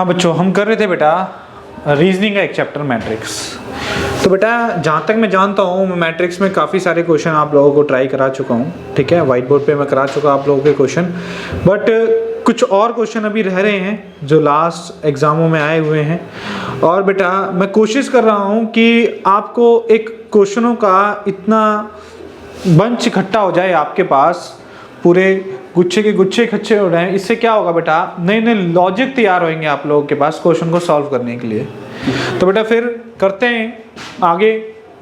हाँ बच्चों, हम कर रहे थे बेटा रीजनिंग का एक चैप्टर मैट्रिक्स। तो बेटा जहाँ तक मैं जानता हूँ, मैं मैट्रिक्स में काफ़ी सारे क्वेश्चन आप लोगों को ट्राई करा चुका हूँ, ठीक है। वाइट बोर्ड पे मैं करा चुका आप लोगों के क्वेश्चन, बट कुछ और क्वेश्चन अभी रह रहे हैं जो लास्ट एग्जामों में आए हुए हैं। और बेटा मैं कोशिश कर रहा हूँ कि आपको एक क्वेश्चनों का इतना बंच इकट्ठा हो जाए आपके पास, पूरे गुच्छे के गुच्छे इकट्ठे हो रहे हैं। इससे क्या होगा बेटा, नए नए लॉजिक तैयार होंगे आप लोगों के पास क्वेश्चन को सॉल्व करने के लिए। तो बेटा फिर करते हैं आगे,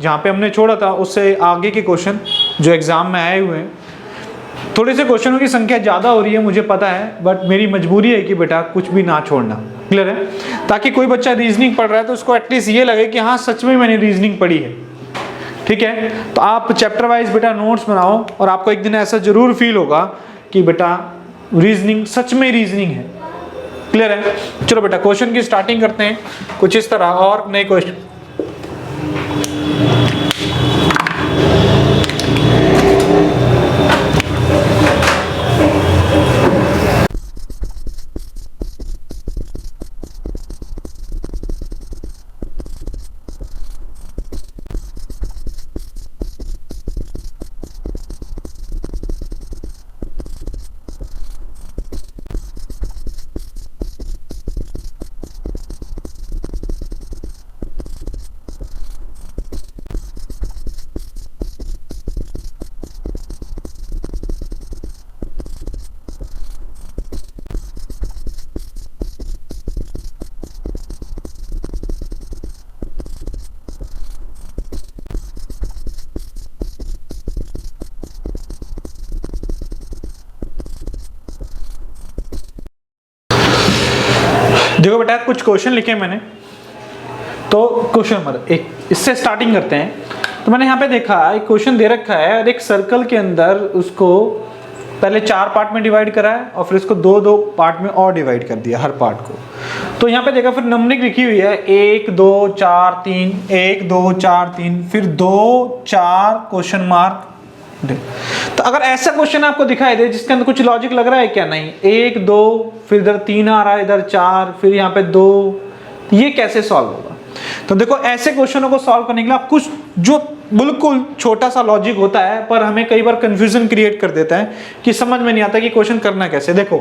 जहाँ पे हमने छोड़ा था उससे आगे के क्वेश्चन जो एग्जाम में आए हुए हैं। थोड़े से क्वेश्चनों की संख्या ज़्यादा हो रही है मुझे पता है, बट मेरी मजबूरी है कि बेटा कुछ भी ना छोड़ना, क्लियर है। ताकि कोई बच्चा रीजनिंग पढ़ रहा है तो उसको एटलीस्ट ये लगे कि हाँ सच में मैंने रीजनिंग पढ़ी है, ठीक है। तो आप चैप्टर वाइज बेटा नोट्स बनाओ और आपको एक दिन ऐसा जरूर फील होगा कि बेटा रीजनिंग सच में रीजनिंग है, क्लियर है। चलो बेटा क्वेश्चन की स्टार्टिंग करते हैं कुछ इस तरह, और नए क्वेश्चन। देखो बेटा कुछ क्वेश्चन लिखे मैंने, तो क्वेश्चन नंबर 1 इससे स्टार्टिंग करते हैं। तो मैंने यहाँ पे देखा एक क्वेश्चन दे रखा है और एक सर्कल के अंदर उसको पहले 4 पार्ट में डिवाइड करा है और फिर इसको 2-2 पार्ट में और डिवाइड कर दिया हर पार्ट को। तो यहाँ पे देखा फिर नंबरिंग लिखी हुई है 1 2 4 3, 1 2 4 3, फिर 2 4 क्वेश्चन मार्क। तो अगर ऐसा क्वेश्चन आपको दिखाई दे जिसके अंदर कुछ लॉजिक लग रहा है क्या, नहीं 1 2 फिर इधर 3 आ रहा है, इधर 4, फिर यहाँ पे 2, ये कैसे सॉल्व होगा। तो देखो ऐसे क्वेश्चनों को सॉल्व करने के लिए आप कुछ जो बिल्कुल छोटा सा लॉजिक होता है पर हमें कई बार कंफ्यूजन क्रिएट कर देता है कि समझ में नहीं आता कि क्वेश्चन करना कैसे। देखो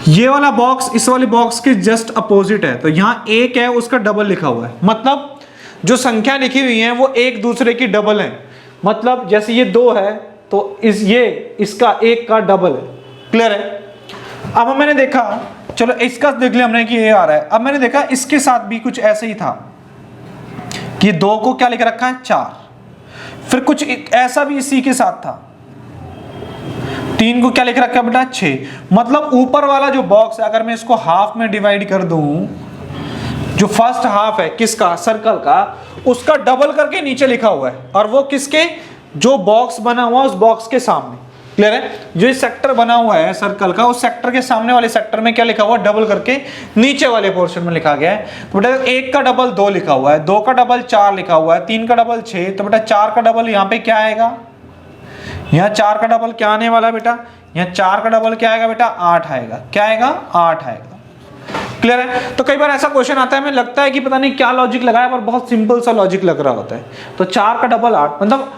ये वाला बॉक्स इस वाले बॉक्स के जस्ट अपोजिट है, तो यहाँ 1 है उसका डबल लिखा हुआ है, मतलब जो संख्या लिखी हुई है वो एक दूसरे की डबल है। मतलब जैसे ये 2 है तो इसका 1 का डबल है, क्लियर है। अब मैंने देखा, चलो इसका देख लिया हमने कि ये आ रहा है। अब मैंने देखा इसके साथ भी कुछ ऐसे ही था कि 2 को क्या लिख रखा है 4, फिर कुछ ऐसा भी इसी के साथ था, 3 को क्या लिख रखा है बेटा 6। मतलब ऊपर वाला जो बॉक्स है अगर मैं इसको हाफ में डिवाइड कर दूं, जो फर्स्ट हाफ है किसका, सर्कल का, उसका डबल करके नीचे लिखा हुआ है, और वो किसके, जो बॉक्स बना हुआ उस बॉक्स के सामने, क्लियर है। जो इस सेक्टर बना हुआ है सर्कल का, उस सेक्टर के सामने वाले सेक्टर में क्या लिखा हुआ है, डबल करके नीचे वाले पोर्शन में लिखा गया है। तो बेटा 1 का डबल 2 लिखा हुआ है, 2 का डबल 4 लिखा हुआ है, 3 का डबल 6, तो बेटा 4 का डबल यहाँ पे क्या आएगा, यहाँ 4 का डबल क्या आने वाला है बेटा, यहाँ 4 का डबल क्या आएगा बेटा 8 आएगा, क्या आएगा 8 आएगा, क्लियर है। तो कई बार ऐसा क्वेश्चन आता है, हमें लगता है कि पता नहीं क्या लॉजिक लगाया, पर बहुत सिंपल सा लॉजिक लग रहा होता है। तो 4 का डबल 8, मतलब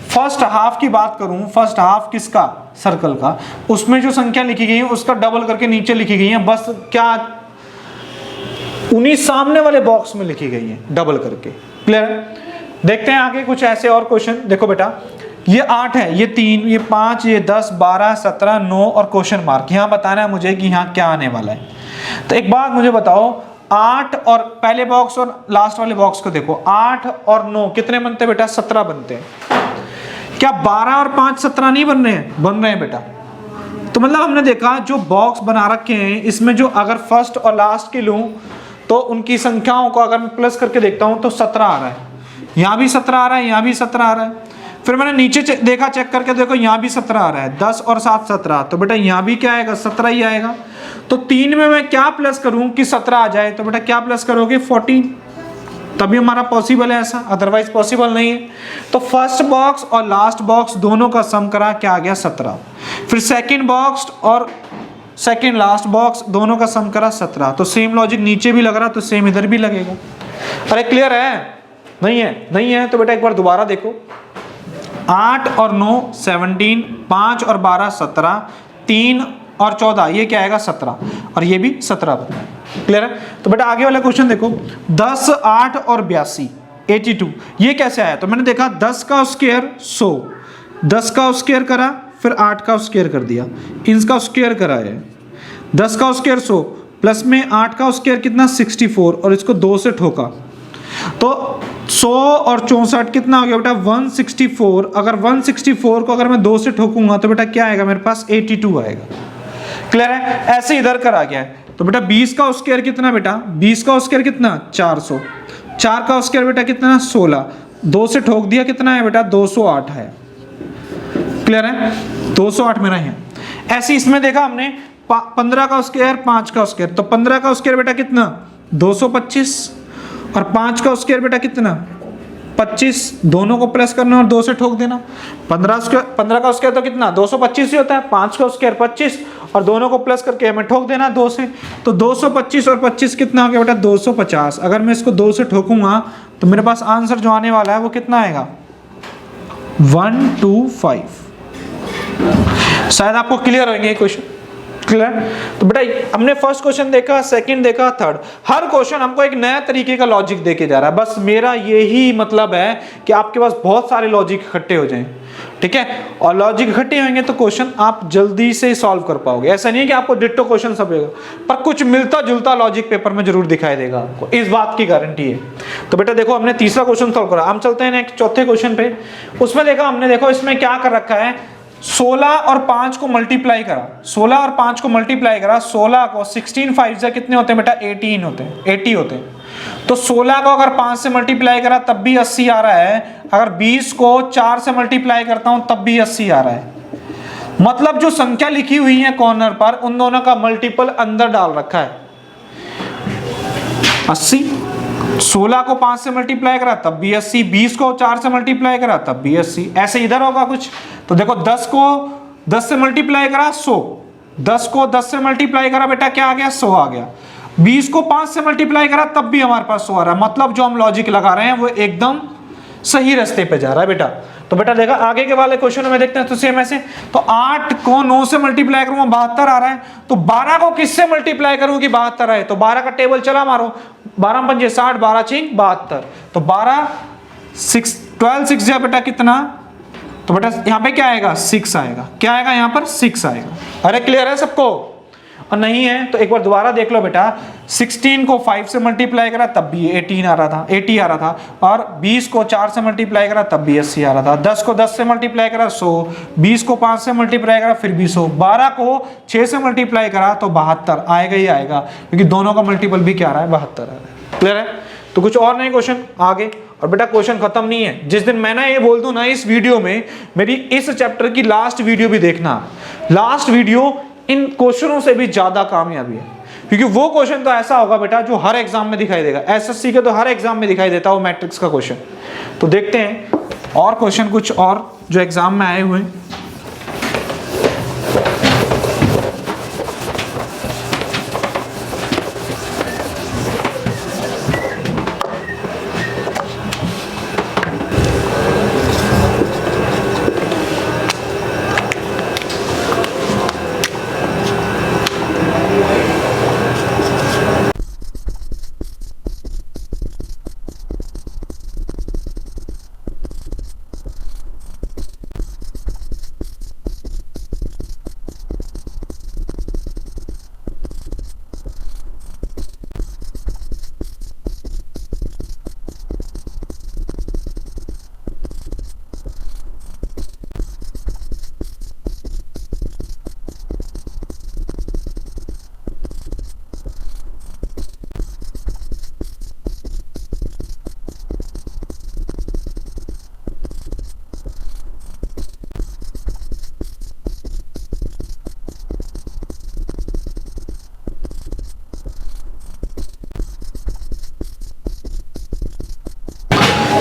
फर्स्ट हाफ की बात करूं, फर्स्ट हाफ किसका, सर्कल का, उसमें जो संख्या लिखी गई है उसका डबल करके नीचे लिखी गई है, बस क्या उन्हीं सामने वाले बॉक्स में लिखी गई है डबल करके, क्लियर है। देखते हैं आगे कुछ ऐसे और क्वेश्चन। देखो बेटा ये 8 है, ये 3, ये 5, ये 10 12 17 9 और क्वेश्चन मार्क। यहाँ बताना है मुझे कि यहाँ क्या आने वाला है। तो एक बात मुझे बताओ, 8 और पहले बॉक्स और लास्ट वाले बॉक्स को देखो, 8 और 9 कितने बनते हैं बेटा, 17 बनते हैं। क्या 12 और 5 17 नहीं बन रहे हैं, बन रहे हैं बेटा। तो मतलब हमने देखा जो बॉक्स बना रखे हैं इसमें जो अगर फर्स्ट और लास्ट की लूं तो उनकी संख्याओं को अगर मैं प्लस करके देखता हूं तो 17 आ रहा है, यहाँ भी 17 आ रहा है, यहाँ भी 17 आ रहा है। फिर मैंने नीचे देखा, चेक करके देखो यहाँ भी 17 आ रहा है, 10 और 7 17, तो बेटा यहाँ भी क्या आएगा 17 ही आएगा। तो 3 में मैं क्या प्लस करूं कि 17 आ जाए, तो बेटा क्या प्लस करोगे 14, तभी हमारा पॉसिबल है ऐसा, अदरवाइज पॉसिबल नहीं है। तो फर्स्ट बॉक्स और लास्ट बॉक्स दोनों का सम करा क्या आ गया 17, फिर सेकंड बॉक्स और सेकंड लास्ट बॉक्स, दोनों का सम करा 17। तो सेम लॉजिक नीचे भी लग रहा तो सेम इधर भी लगेगा। अरे क्लियर है? नहीं है? नहीं है तो बेटा एक बार दोबारा देखो। 8 और 9 17, 5 और 12 17, 3 और 14 ये क्या आएगा 17, और ये भी 17 बना। क्लियर है? तो बेटा आगे वाला क्वेश्चन देखो, 10 8 और 82 82 ये कैसे आया? तो मैंने देखा 10 का स्क्वायर 100, 10 का स्क्वायर करा फिर 8 का स्क्वायर कर दिया, इनका स्क्वायर करा है। 10 का स्क्वायर 100 प्लस में 8 का स्क्वायर कितना 64, और इसको 2 से ठोका तो 100 और 64 कितना हो गया बेटा 164। अगर 164 को अगर मैं 2 से ठोकूंगा तो बेटा क्या आएगा मेरे पास 82 आएगा। क्लियर है? ऐसे इधर कर आ गया है। तो बेटा 20 का स्क्वायर कितना बेटा, 20 का स्क्वायर कितना 400, 4 का स्क्वायर बेटा कितना 16, 2 से ठोक दिया कितना है बेटा 208 है। क्लियर है? 208 मेरा है। ऐसे इसमें देखा हमने 15 का स्क्वायर 5 का स्क्वायर, तो 15 का स्क्वायर बेटा कितना 225 और 5 का स्क्वायर बेटा कितना 25, दोनों को प्लस करना और 2 से ठोक देना। 15 का स्क्वायर तो कितना 225 ही होता है, 5 का स्क्वायर 25 और दोनों को प्लस करके हमें ठोक देना 2 से। तो 225 और 25 कितना हो गया बेटा 250। अगर मैं इसको 2 से ठोकूंगा तो मेरे पास आंसर जो आने वाला है वो कितना आएगा 125। शायद आपको क्लियर होंगे ये क्वेश्चन। क्लियर? तो बेटा हमने फर्स्ट क्वेश्चन देखा, सेकंड देखा, थर्ड, हर क्वेश्चन हमको एक नया तरीके का लॉजिक देके जा रहा है। बस मेरा यही मतलब है कि आपके पास बहुत सारे लॉजिक इकट्ठे हो जाएं, ठीक है? और लॉजिक इकट्ठे होंगे तो क्वेश्चन आप जल्दी से सॉल्व कर पाओगे। ऐसा नहीं है कि आपको डिट्टो क्वेश्चन सब होगा, पर कुछ मिलता जुलता लॉजिक पेपर में जरूर दिखाई देगा आपको, इस बात की गारंटी है। तो बेटा देखो हमने तीसरा क्वेश्चन सॉल्व करा, हम चलते हैं नेक्स्ट चौथे क्वेश्चन पे। उसमें देखा हमने, देखो इसमें क्या कर रखा है, 16 और 5 को मल्टीप्लाई करा, 16 और 5 को मल्टीप्लाई करा, 16 को 16 5 से कितने होते हैं बेटा 18 होते हैं, 80 होते हैं। तो 16 को अगर 5 से मल्टीप्लाई करा तब भी 80 आ रहा है, अगर 20 को 4 से मल्टीप्लाई करता हूं तब भी 80 आ रहा है। मतलब जो संख्या लिखी हुई है कॉर्नर पर उन दोनों का मल्टीपल अंदर डाल रखा है 80। 16 को 5 से मल्टीप्लाई करा तब भी 80, 20 को 4 से मल्टीप्लाई करा तब भी 80। ऐसे इधर होगा कुछ। तो देखो 10 को 10 से मल्टीप्लाई करा 100, 10 को 10 से मल्टीप्लाई करा बेटा क्या आ गया 100 आ गया, 20 को 5 से मल्टीप्लाई करा तब भी हमारे पास 100 आ रहा है। मतलब जो हम लॉजिक लगा रहे हैं वो एकदम सही रास्ते पे जा रहा है बेटा। तो बेटा देखा आगे के वाले क्वेश्चन में देखते हैं। तो सेम ऐसे, तो 8 को 9 से मल्टीप्लाई करूंगा 72 आ रहा है, तो 12 को किससे मल्टीप्लाई करूं कि 72 आए? तो 12 का टेबल चला मारो, 12 पंजे 60, 12 छिंग 72, तो 12 6 12 6 जा बेटा कितना, तो बेटा यहाँ पे क्या आएगा 6 आएगा। क्या आएगा यहाँ पर 6 आएगा। अरे क्लियर है सबको? और नहीं है तो एक बार दोबारा देख लो बेटा, 16 को 5 से मल्टीप्लाई करा तब भी 18 आ रहा था, 80 आ रहा था, और 20 को 4 से मल्टीप्लाई करा तब भी 80 आ रहा था, 10 को 10 से मल्टीप्लाई करा 100, 20 को 5 से मल्टीप्लाई करा फिर भी 100, 12 को 6 से मल्टीप्लाई करा तो 72 आएगा ही आएगा, क्योंकि दोनों का मल्टीपल भी क्या आ रहा है 72 आ रहा है। क्लियर है? तो कुछ और नहीं क्वेश्चन आगे। और बेटा क्वेश्चन खत्म नहीं है, जिस दिन मैं ना ये बोल दूं ना इस वीडियो में, मेरी इस चैप्टर की लास्ट वीडियो भी देखना। लास्ट वीडियो इन क्वेश्चनों से भी ज्यादा कामयाबी है, क्योंकि वो क्वेश्चन तो ऐसा होगा बेटा जो हर एग्जाम में दिखाई देगा। एसएससी के तो हर एग्जाम में दिखाई देता है वो मैट्रिक्स का क्वेश्चन। तो देखते हैं और क्वेश्चन कुछ और जो एग्जाम में आए हुए हैं।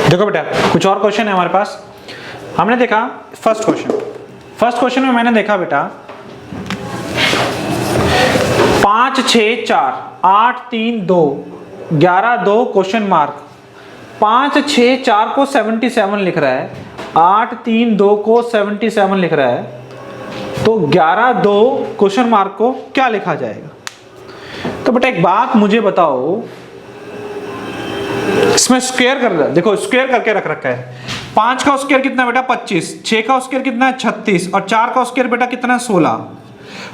देखो बेटा कुछ और क्वेश्चन है हमारे पास। हमने देखा फर्स्ट क्वेश्चन में मैंने देखा बेटा 5 6 4 8 3 2 11 2 क्वेश्चन मार्क। 5 6 4 को 77 लिख रहा है, 8 3 2 को 77 लिख रहा है, तो 11 2 क्वेश्चन मार्क को क्या लिखा जाएगा? तो बेटा एक बात मुझे बताओ, इसमें स्क्वायर कर रहा है, देखो स्क्वायर करके रख रखा है। 5 का स्क्वायर कितना बेटा 25, 6 का स्क्वायर कितना है 36 और 4 का स्क्वायर बेटा कितना है 16।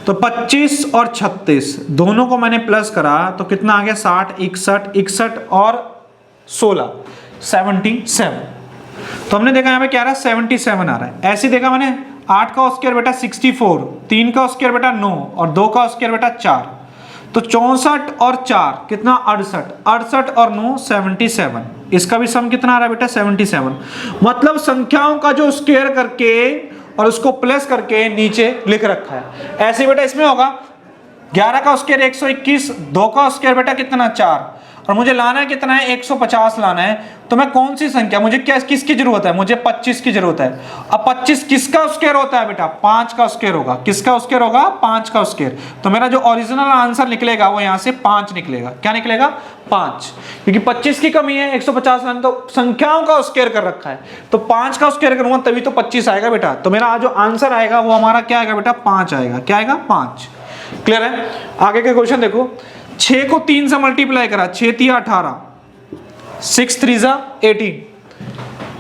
तो 25 और 36 दोनों को मैंने प्लस करा तो कितना आ गया 60, 61, 61 और 16 77। तो हमने देखा यहाँ पे क्या आ रहा है 77 आ रहा है। ऐसे देखा मैंने 8 का स्क्वायर बेटा 64, 3 का स्क्वायर बेटा 9 और 2 का स्क्वायर बेटा 4, तो 64 और 4 कितना 68, 68 और 9 77। इसका भी सम कितना आ रहा है बेटा 77। मतलब संख्याओं का जो स्क्वायर करके और उसको प्लस करके नीचे लिख रखा है। ऐसे बेटा इसमें होगा 11 का स्क्वायर 121, 2 का स्क्वायर बेटा कितना 4 और मुझे लाना है कितना है 150 लाना है। तो मैं कौन सी संख्या, मुझे क्या किसकी जरूरत है, मुझे 25 की जरूरत है। अब 25 किसका स्क्वायर होता है बेटा 5 का स्क्वायर होगा। किसका स्क्वायर होगा 5 का स्क्वायर। तो मेरा जो ओरिजिनल आंसर निकलेगा वो यहाँ से 5 निकलेगा। क्या निकलेगा 5, क्योंकि 25 की कमी है 150 लाना, तो संख्याओं का स्क्वायर कर रखा है तो 5 का स्क्वायर करूंगा तभी तो 25 आएगा बेटा। तो मेरा जो आंसर आएगा वो हमारा क्या आएगा बेटा 5 आएगा। क्या आएगा 5। क्लियर है। आगे के क्वेश्चन देखो, 6 को 3 से मल्टीप्लाई करा, 6 3 18, 6 3 18,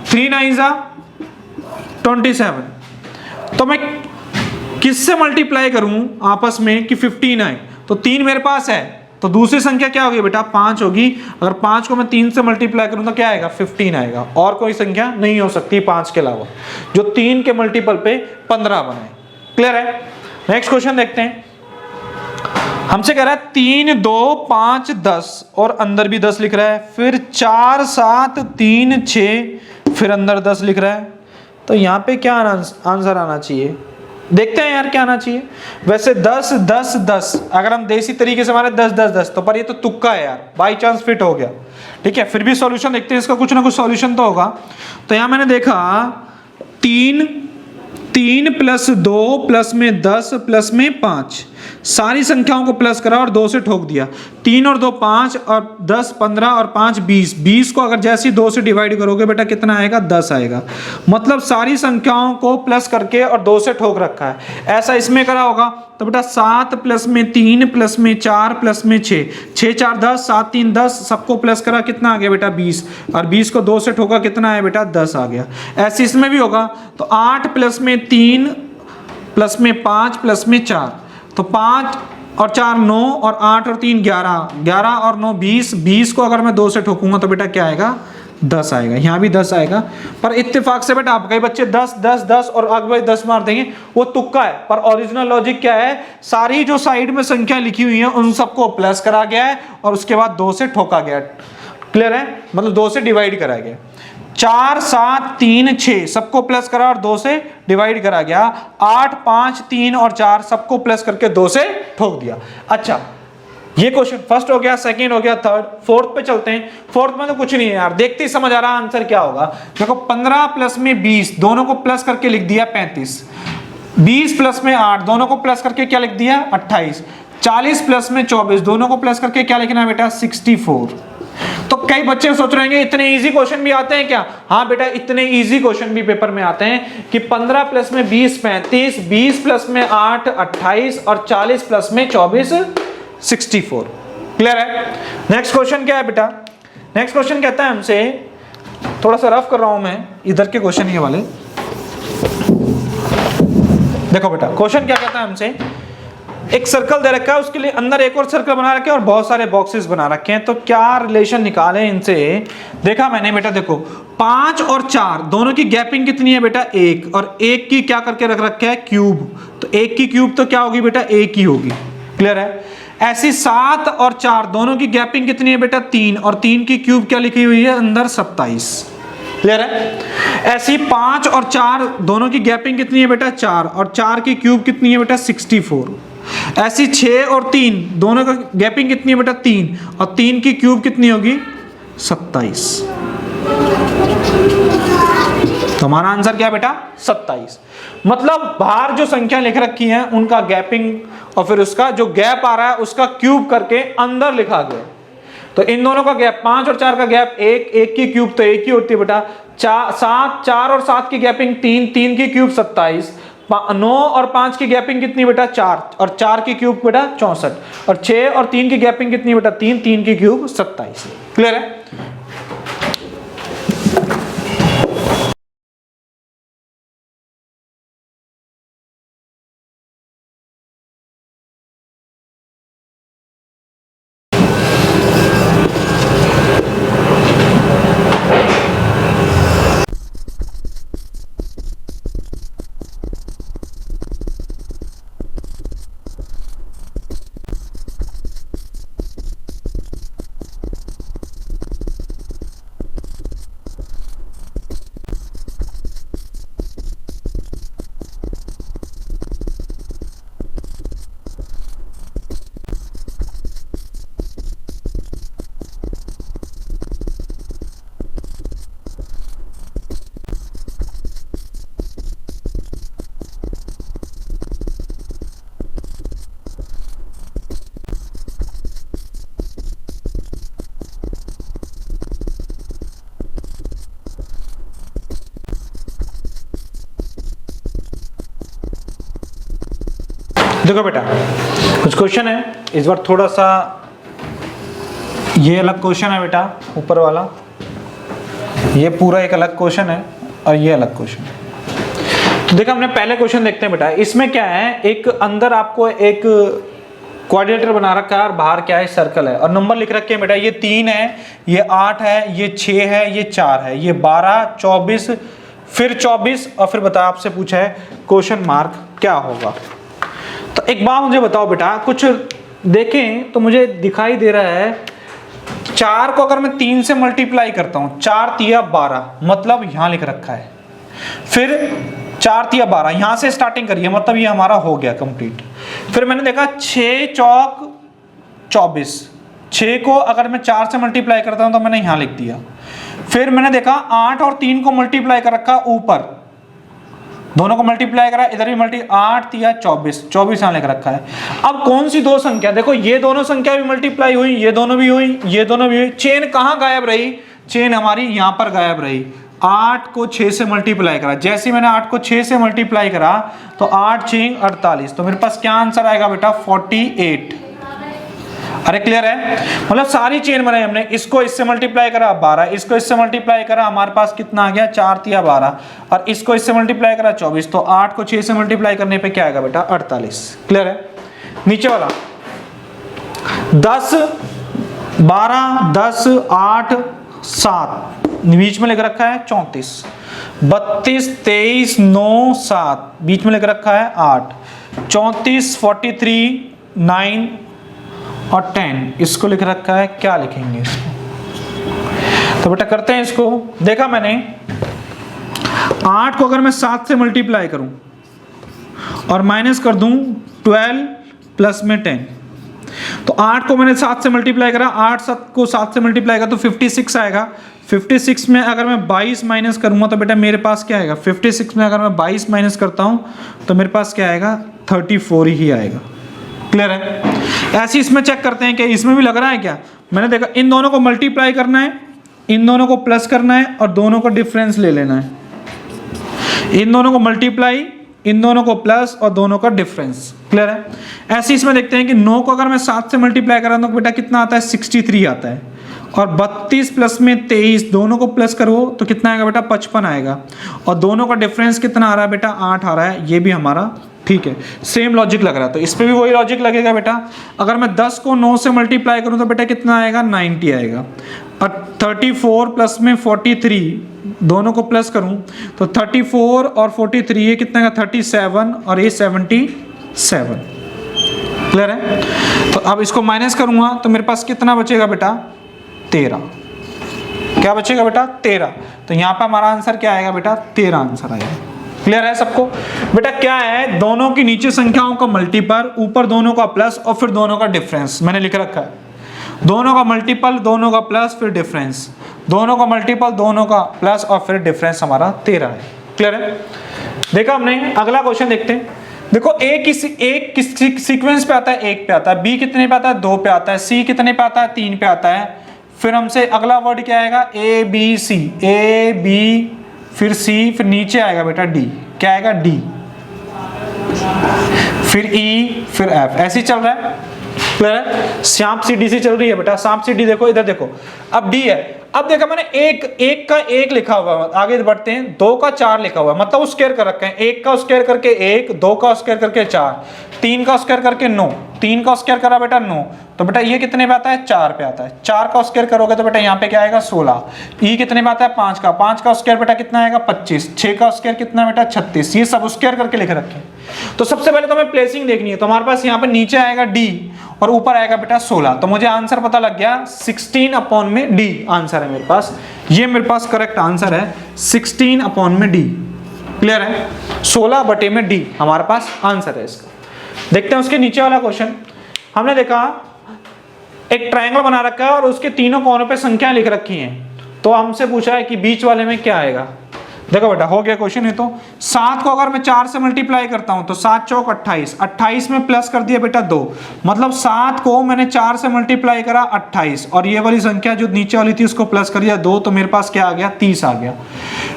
3 9 27। तो मैं किससे मल्टीप्लाई करूं आपस में कि 15 आए? तो 3 मेरे पास है तो दूसरी संख्या क्या होगी बेटा 5 होगी। अगर 5 को मैं 3 से मल्टीप्लाई करूं तो क्या आएगा 15 आएगा। और कोई संख्या नहीं हो सकती 5 के अलावा जो 3 के मल्टीपल पे 15 बनाए। क्लियर है। नेक्स्ट क्वेश्चन देखते हैं। हमसे कह रहा है 3 2 5 10 और अंदर भी 10 लिख रहा है, फिर 4 7 3 6 फिर अंदर 10 लिख रहा है। तो यहाँ पे क्या आंसर आना चाहिए, देखते हैं यार क्या आना चाहिए। वैसे 10 10 10 अगर हम देसी तरीके से हमारे 10 10 10 तो पर ये तो तुक्का है यार, बाई चांस फिट हो गया। ठीक है, फिर भी सॉल्यूशन देखते हैं, इसका कुछ ना कुछ सॉल्यूशन तो होगा। तो यहाँ मैंने देखा 3 3 प्लस 2 प्लस में 10 प्लस में 5, सारी संख्याओं को प्लस करा और 2 से ठोक दिया। 3 और 2 5 और 10 15 और 5 20, 20 को अगर जैसे ही 2 से डिवाइड करोगे बेटा कितना आएगा 10 आएगा। मतलब सारी संख्याओं को प्लस करके और 2 से ठोक रखा है। ऐसा इसमें करा होगा तो बेटा 7 प्लस में 3 प्लस में 4 प्लस में 6, 6 4 10, 7 3 10, सबको प्लस करा कितना आ गया बेटा 20 और 20 को 2 से ठोका कितना है बेटा 10 आ गया। ऐसे इसमें भी होगा तो 8 प्लस में 3 प्लस में 5 प्लस में 4, तो 5 और 4 9 और 8 और 3 11, 11 और 9 20, 20 को अगर मैं 2 से ठोकूंगा तो बेटा क्या आएगा 10 आएगा। यहाँ भी 10 आएगा। पर इत्तेफाक से बेटा आप कई बच्चे 10 10 10 और आगे भाई 10 मार देंगे, वो तुक्का है। पर ओरिजिनल लॉजिक क्या है, सारी जो साइड में संख्या लिखी हुई है उन सबको प्लस करा गया है और उसके बाद 2 से ठोका गया। क्लियर है, मतलब 2 से डिवाइड करा गया। 4 7 3 6 सबको प्लस करा और 2 से डिवाइड करा गया। 8 5 3 और 4 सबको प्लस करके 2 से ठोक दिया। अच्छा, ये क्वेश्चन फर्स्ट हो गया, सेकंड हो गया, थर्ड। फोर्थ पे चलते हैं। फोर्थ में तो कुछ नहीं है यार, देखते ही समझ आ रहा आंसर क्या होगा। देखो 15 प्लस में 20 दोनों को प्लस करके लिख दिया 35, 20 प्लस में 8 दोनों को प्लस करके क्या लिख दिया 28, 40 प्लस में 24 दोनों को प्लस करके क्या लिखना है बेटा 64। तो कई बच्चे सोच रहे हैं इतने इजी क्वेश्चन भी आते हैं क्या? हाँ बेटा, इतने इजी क्वेश्चन भी पेपर में आते हैं कि 15 प्लस में 20 35, 20 प्लस में 8 28 और 40 प्लस में 24 64। क्लियर है। नेक्स्ट क्वेश्चन क्या है बेटा? नेक्स्ट क्वेश्चन कहता है हमसे, थोड़ा सा रफ कर रहा हूं मैं इधर के क्वेश्चन ये वाले। देखो बेटा क्वेश्चन क्या कहता है हमसे, एक सर्कल दे रखा है, उसके लिए अंदर एक और सर्कल बना रखे हैं और बहुत सारे बॉक्सेस बना रखे हैं। तो क्या रिलेशन निकालें इनसे? देखा मैंने बेटा, देखो 5 और 4 दोनों की गैपिंग कितनी है बेटा 1, और 1 की क्या करके रख रखे है क्यूब, तो 1 की क्यूब तो क्या होगी बेटा 1 ही होगी। क्लियर है। ऐसी 7 और 4 दोनों की गैपिंग कितनी है बेटा 3, और 3 की क्यूब क्या लिखी हुई है अंदर 27। क्लियर है। ऐसी 5 और 4 दोनों की गैपिंग कितनी है बेटा 4, और 4 की क्यूब कितनी है बेटा 64। ऐसी 6 और 3 दोनों का गैपिंग कितनी है बेटा 3, और 3 की क्यूब कितनी होगी 27। तो हमारा आंसर क्या है बेटा 27। मतलब बाहर जो संख्या लिख रखी है उनका गैपिंग और फिर उसका जो गैप आ रहा है उसका क्यूब करके अंदर लिखा गया। तो इन दोनों का गैप 5 और 4 का गैप 1, 1 की क्यूब तो 1 ही होती है बेटा। 4 और 7 की गैपिंग 3, 3 की क्यूब 27, 9 और 5 की गैपिंग कितनी बेटा 4 और 4 की क्यूब बेटा 64 और 6 और 3 की गैपिंग कितनी बेटा 3, 3 की क्यूब 27। क्लियर है? देखो बेटा कुछ क्वेश्चन है इस बार थोड़ा सा, ये अलग क्वेश्चन है बेटा ऊपर वाला, ये पूरा एक अलग क्वेश्चन है और ये अलग क्वेश्चन है। तो देखो हमने पहले क्वेश्चन देखते हैं बेटा। इसमें क्या है, एक अंदर आपको एक क्वाड्रिलेटरल बना रखा है और बाहर क्या है सर्कल है और नंबर लिख रखे हैं बेटा। ये 3 है, ये 8 है, ये 6 है, ये 4 है, ये 12, 24, फिर 24 और फिर बता आपसे पूछा है क्वेश्चन मार्क क्या होगा। तो एक बात मुझे बताओ बेटा, कुछ देखें तो मुझे दिखाई दे रहा है 4 को अगर मैं 3 से मल्टीप्लाई करता हूं, 4 तिया 12, मतलब यहां लिख रखा है, फिर 4 तिया 12 यहां से स्टार्टिंग करिए, मतलब ये हमारा हो गया कंप्लीट। फिर मैंने देखा 6 चौक 24, 6 को अगर मैं 4 से मल्टीप्लाई करता हूं तो मैंने यहां लिख दिया। फिर मैंने देखा 8 और 3 को मल्टीप्लाई कर रखा ऊपर, दोनों को मल्टीप्लाई करा, इधर भी मल्टी 8 तिया 24, 24 यहां लिख रखा है। अब कौन सी दो संख्या, देखो ये दोनों संख्या भी मल्टीप्लाई हुई, ये दोनों भी हुई, ये दोनों भी हुई, चेन कहां गायब रही, चेन हमारी यहां पर गायब रही। 8 को 6 से मल्टीप्लाई करा, जैसे मैंने 8 को 6 से मल्टीप्लाई करा तो 8 6 48, तो मेरे पास क्या आंसर आएगा बेटा 48। अरे क्लियर है, मतलब सारी चेन बनाई हमने, इसको इससे मल्टीप्लाई करा 12, इसको इससे मल्टीप्लाई करा, हमारे पास कितना आ गया 4 तिया 12, और इसको इससे मल्टीप्लाई करा 24, तो 8 को 6 से मल्टीप्लाई करने पे क्या आएगा बेटा 48। क्लियर है? नीचे वाला 10 12 10 8 7 बीच में लिख रखा है 34, 32 23 9 7 बीच में लिख रखा है 8, 34 43 9 और 10 इसको लिख रखा है, क्या लिखेंगे इसको? तो बेटा करते हैं इसको। देखा मैंने 8 को अगर मैं 7 से मल्टीप्लाई करूं और माइनस कर दूं 12 प्लस में 10, तो 8 को मैंने 7 से मल्टीप्लाई करा, 8 7 को 7 से मल्टीप्लाई करा तो 56 आएगा। 56 में अगर मैं 22 माइनस करूंगा तो बेटा मेरे पास क्या आएगा, 56 में अगर मैं 22 माइनस करता हूं तो मेरे पास क्या आएगा 34 ही आएगा। क्लियर है? ऐसे इसमें चेक करते हैं कि इसमें भी लग रहा है क्या। मैंने देखा इन दोनों को मल्टीप्लाई करना है, इन दोनों को प्लस करना है और दोनों का डिफरेंस ले लेना है। इन दोनों को मल्टीप्लाई, इन दोनों को प्लस और दोनों का डिफरेंस। क्लियर है? ऐसे इसमें देखते हैं कि 9 को अगर मैं 7 से मल्टीप्लाई करा तो बेटा कितना आता है 63 आता है, और 32 प्लस में 23 दोनों को प्लस करो तो कितना आएगा बेटा 55 आएगा, और दोनों का डिफरेंस कितना आ रहा है बेटा 8 आ रहा है। ये भी हमारा ठीक है, सेम लॉजिक लग रहा है, तो इस पे भी वही लॉजिक लगेगा बेटा। अगर मैं 10 को 9 से मल्टीप्लाई करूं तो बेटा कितना आएगा 90 आएगा, और 34 प्लस में 43 दोनों को प्लस करूं तो 34 और 43 ये कितना का 37 और ये 77। क्लियर है? तो अब इसको माइनस करूंगा तो मेरे पास कितना बचेगा बेटा 13। क्या बचेगा बेटा 13। तो यहाँ पर हमारा आंसर क्या आएगा बेटा 13 आंसर आएगा। क्लियर है सबको? बेटा क्या है, दोनों की नीचे संख्याओं का मल्टीपल, ऊपर दोनों का प्लस और फिर दोनों का डिफरेंस मैंने लिख रखा है। दोनों का मल्टीपल, दोनों का प्लस, फिर डिफरेंस, दोनों का मल्टीपल, दोनों का प्लस और फिर डिफरेंस हमारा 13 है। क्लियर है? देखा हमने। अगला क्वेश्चन देखते हैं। देखो एक किस सीक्वेंस पे आता है, 1 पे आता है, बी कितने पे आता है, 2 पे आता है, सी कितने पे आता है, 3 पे आता है। फिर हमसे अगला वर्ड क्या आएगा, A B C, A B फिर सी, फिर नीचे आएगा बेटा डी, क्या आएगा डी, फिर ई, फिर एफ, ऐसे ही चल रहा है। क्लियर है? सांप सी डी सी चल रही है बेटा, सांप सी डी। देखो इधर देखो, अब डी है, अब देखा मैंने एक का 1 लिखा हुआ है, आगे बढ़ते हैं, 2 का 4 लिखा हुआ है, मतलब स्क्वायर कर रखे हैं, 1 का स्क्वायर करके 1, 2 का स्क्वायर करके 4, 3 का स्क्वायर करके 9, 3 का स्क्वायर करा बेटा 9, तो बेटा ये कितने पे आता है, 4 पे आता है। 4 का स्क्वायर करोगे तो बेटा यहाँ पे क्या आएगा 16। ई कितने पे आता है, 5 का, 5 का स्क्वायर बेटा कितना आएगा 25, 6 का स्क्वायर कितना बेटा 36। ये सब स्क्वायर करके लिख रखे हैं। तो सबसे पहले तो हमें प्लेसिंग देखनी है, तो हमारे पास यहाँ पे नीचे आएगा डी और ऊपर आएगा बेटा 16, तो मुझे आंसर पता लग गया 16 अपॉन में डी आंसर है मेरे पास। ये मेरे पास करेक्ट आंसर है 16 अपॉन में डी। क्लियर है? 16 बटे में डी हमारे पास आंसर है इसका। देखते हैं उसके नीचे वाला क्वेश्चन। हमने देखा एक ट्रायंगल बना रखा है और उसके तीनों कोनों पे संख्या लिख रखी हैं, तो हमसे पूछा है कि बीच वाले में क्या आएगा। देखो बेटा हो गया क्वेश्चन है। तो 7 को अगर मैं 4 से मल्टीप्लाई करता हूं तो 7 चौक 28, 28 में प्लस कर दिया बेटा 2, मतलब 7 को मैंने 4 से मल्टीप्लाई करा 28 और ये वाली संख्या जो नीचे वाली थी उसको प्लस कर दिया 2, तो मेरे पास क्या आ गया 30 आ गया।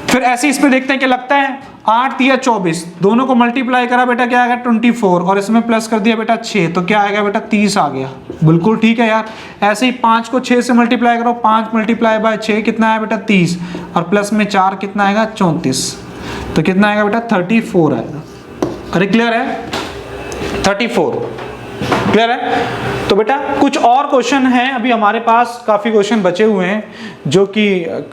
फिर ऐसे इस पे देखते हैं क्या लगता है, 8 या 24 दोनों को मल्टीप्लाई करा बेटा क्या आ गया 24 और इसमें प्लस कर दिया बेटा 6, तो क्या आएगा बेटा 30 आ गया। बिल्कुल ठीक है यार। ऐसे ही 5 को 6 से मल्टीप्लाई करो, 5 मल्टीप्लाई बाय 6 कितना है बेटा 30 और प्लस में 4 कितना आएगा 34, तो कितना आएगा बेटा 34 आएगा। अरे क्लियर है? 34 क्लियर है? तो बेटा कुछ और क्वेश्चन हैं अभी हमारे पास, काफी क्वेश्चन बचे हुए हैं जो कि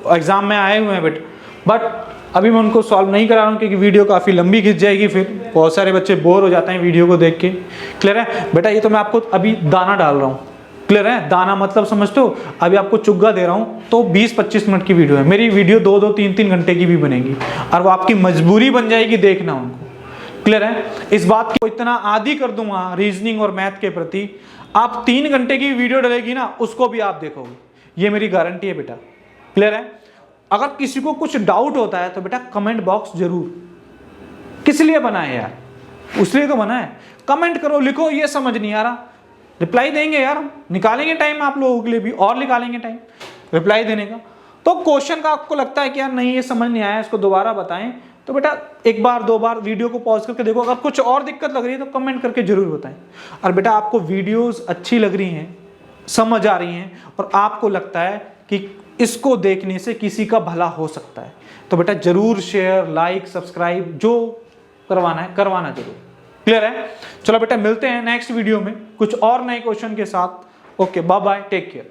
एग्जाम में आए हुए हैं बेटा, बट अभी मैं उनको सॉल्व नहीं करा रहा हूँ क्योंकि वीडियो काफ़ी लंबी खिंच जाएगी, फिर बहुत सारे बच्चे बोर हो जाते हैं वीडियो को देख के। क्लियर है बेटा? ये तो मैं आपको अभी दाना डाल रहा हूँ। क्लियर है? दाना मतलब समझते हो, अभी आपको चुग्गा दे रहा हूँ, तो 20-25 मिनट की वीडियो है मेरी। वीडियो 2-2, 3-3 घंटे की भी बनेगी और वो आपकी मजबूरी बन जाएगी देखना उनको। क्लियर है? इस बात को इतना आदी कर दूंगा रीजनिंग और मैथ के प्रति, आप 3 घंटे की वीडियो डलेगी ना उसको भी आप देखोगे, ये मेरी गारंटी है बेटा। क्लियर है? अगर किसी को कुछ डाउट होता है तो बेटा कमेंट बॉक्स जरूर, किस लिए बना है यार, उसलिए तो बना है। कमेंट करो, लिखो ये समझ नहीं आ रहा, रिप्लाई देंगे यार, निकालेंगे टाइम आप लोगों के लिए भी और निकालेंगे टाइम रिप्लाई देने का। तो क्वेश्चन का आपको लगता है कि यार नहीं ये समझ नहीं आया, इसको दोबारा बताएं, तो बेटा 1 बार 2 बार वीडियो को पॉज करके देखो। अगर कुछ और दिक्कत लग रही है तो कमेंट करके जरूर बताएं। और बेटा आपको वीडियोस अच्छी लग रही हैं, समझ आ रही हैं और आपको लगता है कि इसको देखने से किसी का भला हो सकता है, तो बेटा जरूर शेयर, लाइक, सब्सक्राइब जो करवाना है करवाना जरूर। क्लियर है? चलो बेटा मिलते हैं नेक्स्ट वीडियो में कुछ और नए क्वेश्चन के साथ। Okay, bye bye, take care.